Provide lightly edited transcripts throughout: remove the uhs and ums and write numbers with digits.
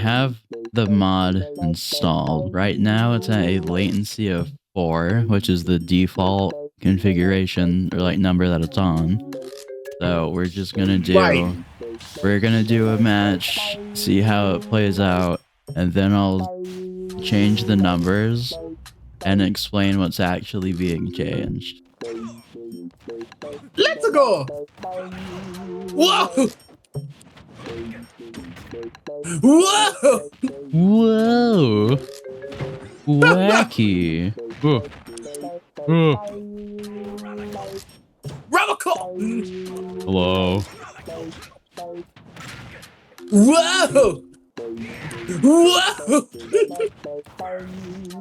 have the mod installed. Right now it's at a latency of 4, which is the default configuration or like number that it's on. So we're just gonna do we're gonna do a match, see how it plays out, and then I'll change the numbers and explain what's actually being changed. Let's go! Whoa! Whoa! Whoa! Wacky! Robocall! Hello. Whoa! Whoa!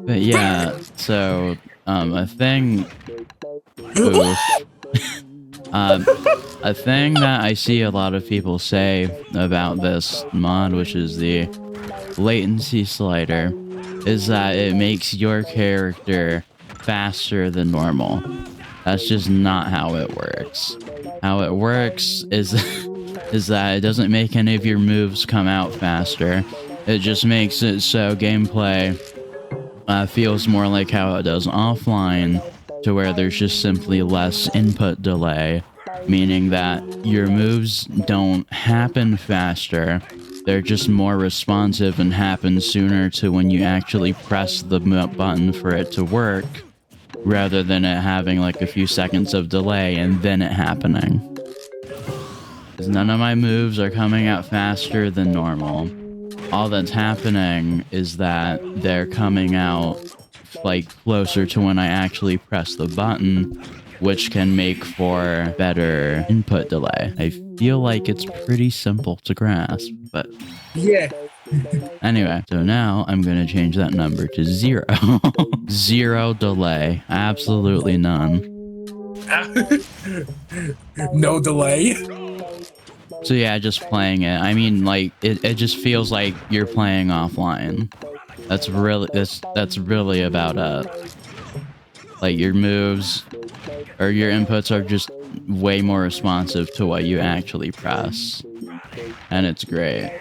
But yeah, so a thing a thing that I see a lot of people say about this mod, which is the latency slider, is that it makes your character faster than normal. That's just not how it works. How it works is is that it doesn't make any of your moves come out faster. It just makes it so gameplay feels more like how it does offline, to where there's just simply less input delay, meaning that your moves don't happen faster. They're just more responsive and happen sooner to when you actually press the button for it to work, rather than it having like a few seconds of delay and then it happening. Because none of my moves are coming out faster than normal. All that's happening is that they're coming out like closer to when I actually press the button, which can make for better input delay. I feel like it's pretty simple to grasp, but yeah. Anyway, so now I'm going to change that number to 0. 0 delay. Absolutely none. No delay. So yeah, just playing it. I mean, like, it just feels like you're playing offline. That's really about it. Like, your moves or your inputs are just way more responsive to what you actually press. And it's great.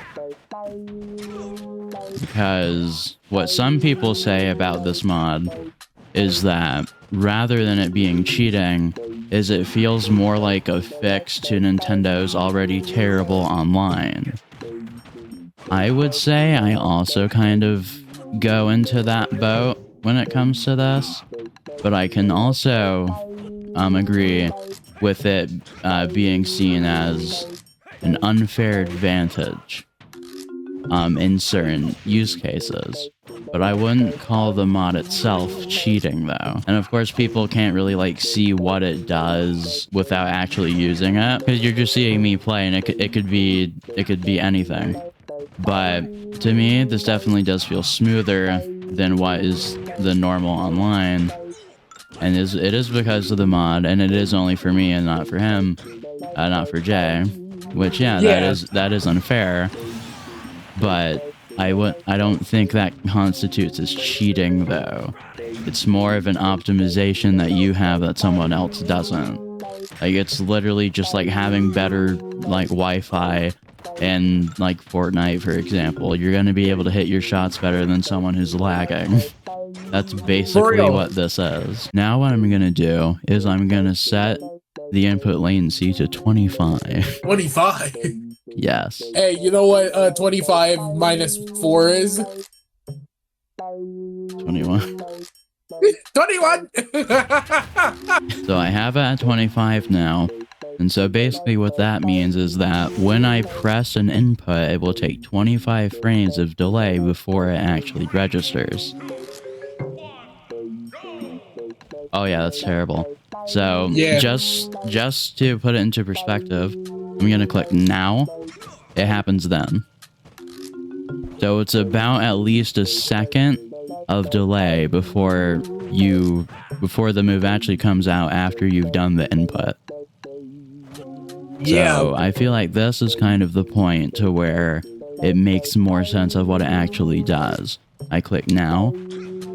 Because what some people say about this mod is that rather than it being cheating, is it feels more like a fix to Nintendo's already terrible online. I would say I also kind of go into that boat when it comes to this, but I can also agree with it being seen as an unfair advantage in certain use cases. But I wouldn't call the mod itself cheating, though. And of course, people can't really like see what it does without actually using it, because you're just seeing me play, and it could be anything. But to me, this definitely does feel smoother than what is the normal online, and it is because of the mod, and it is only for me and not for him, not for Jay. Which yeah. that is unfair. But I don't think that constitutes as cheating, though. It's more of an optimization that you have that someone else doesn't. Like, it's literally just like having better like Wi-Fi in like Fortnite, for example. You're going to be able to hit your shots better than someone who's lagging. That's basically what this is. Now what I'm going to do is I'm going to set the input latency to 25. 25? Yes. Hey, you know what 25 minus 4 is? 21. 21! So I have it at 25 now. And so basically what that means is that when I press an input, it will take 25 frames of delay before it actually registers. Oh yeah, that's terrible. So yeah. just to put it into perspective, I'm gonna click now. It happens then. So it's about at least a second of delay before the move actually comes out after you've done the input. Yeah. So I feel like this is kind of the point to where it makes more sense of what it actually does. I click now,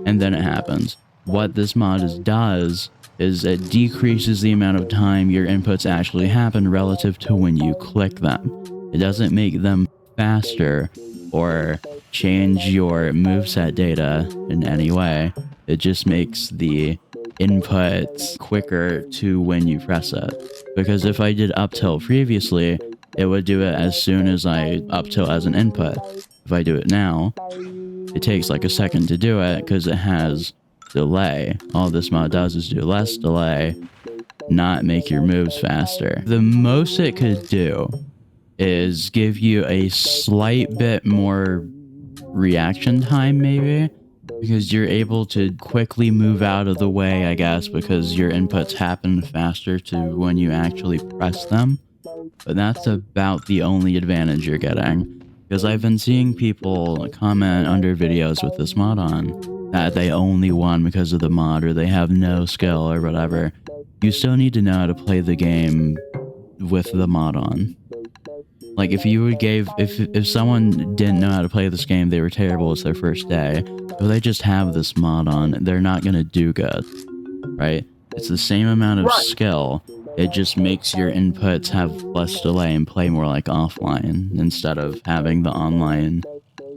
and then it happens. What this mod does is it decreases the amount of time your inputs actually happen relative to when you click them. It doesn't make them faster or change your moveset data in any way. It just makes the inputs quicker to when you press it. Because if I did up tilt previously, it would do it as soon as I up tilt as an input. If I do it now, it takes like a second to do it because it has delay. All this mod does is do less delay, not make your moves faster. The most it could do is give you a slight bit more reaction time, maybe, because you're able to quickly move out of the way, I guess, because your inputs happen faster to when you actually press them. But that's about the only advantage you're getting, because I've been seeing people comment under videos with this mod on that they only won because of the mod, or they have no skill or whatever. You still need to know how to play the game with the mod on. Like, if someone didn't know how to play this game, they were terrible, it's their first day, or they just have this mod on, they're not gonna do good, right? It's the same amount of skill, it just makes your inputs have less delay and play more like offline, instead of having the online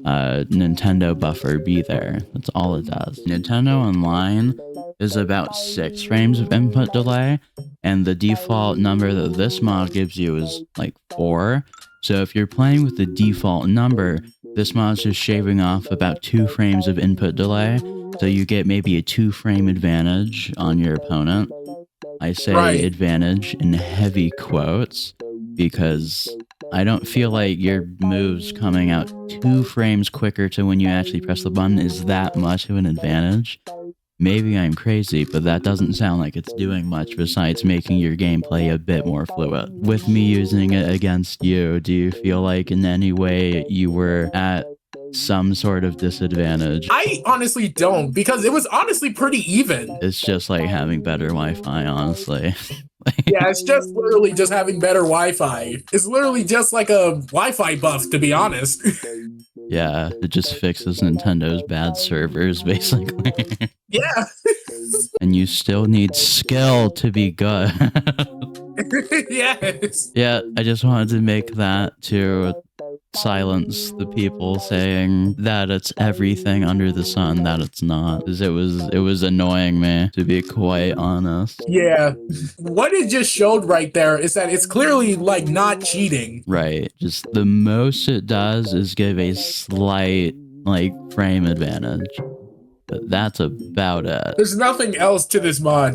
Nintendo buffer be there. That's all it does. Nintendo Online is about 6 frames of input delay, and the default number that this mod gives you is like 4. So if you're playing with the default number, this mod's just shaving off about 2 frames of input delay, so you get maybe a 2-frame advantage on your opponent. I say advantage in heavy quotes, because I don't feel like your moves coming out 2 frames quicker to when you actually press the button is that much of an advantage. Maybe I'm crazy, but that doesn't sound like it's doing much besides making your gameplay a bit more fluid. With me using it against you, do you feel like in any way you were at some sort of disadvantage? I honestly don't, because it was honestly pretty even. It's just like having better Wi-Fi, honestly. Yeah, it's just literally just having better Wi-Fi. It's literally just like a Wi-Fi buff, to be honest. Yeah, it just fixes Nintendo's bad servers, basically. Yeah. And you still need skill to be good. Yes. Yeah, I just wanted to make that to silence the people saying that it's everything under the sun, that it's not. Because it was annoying me, to be quite honest. Yeah. What it just showed right there is that it's clearly like not cheating. Right. Just the most it does is give a slight like frame advantage. But that's about it. There's nothing else to this mod.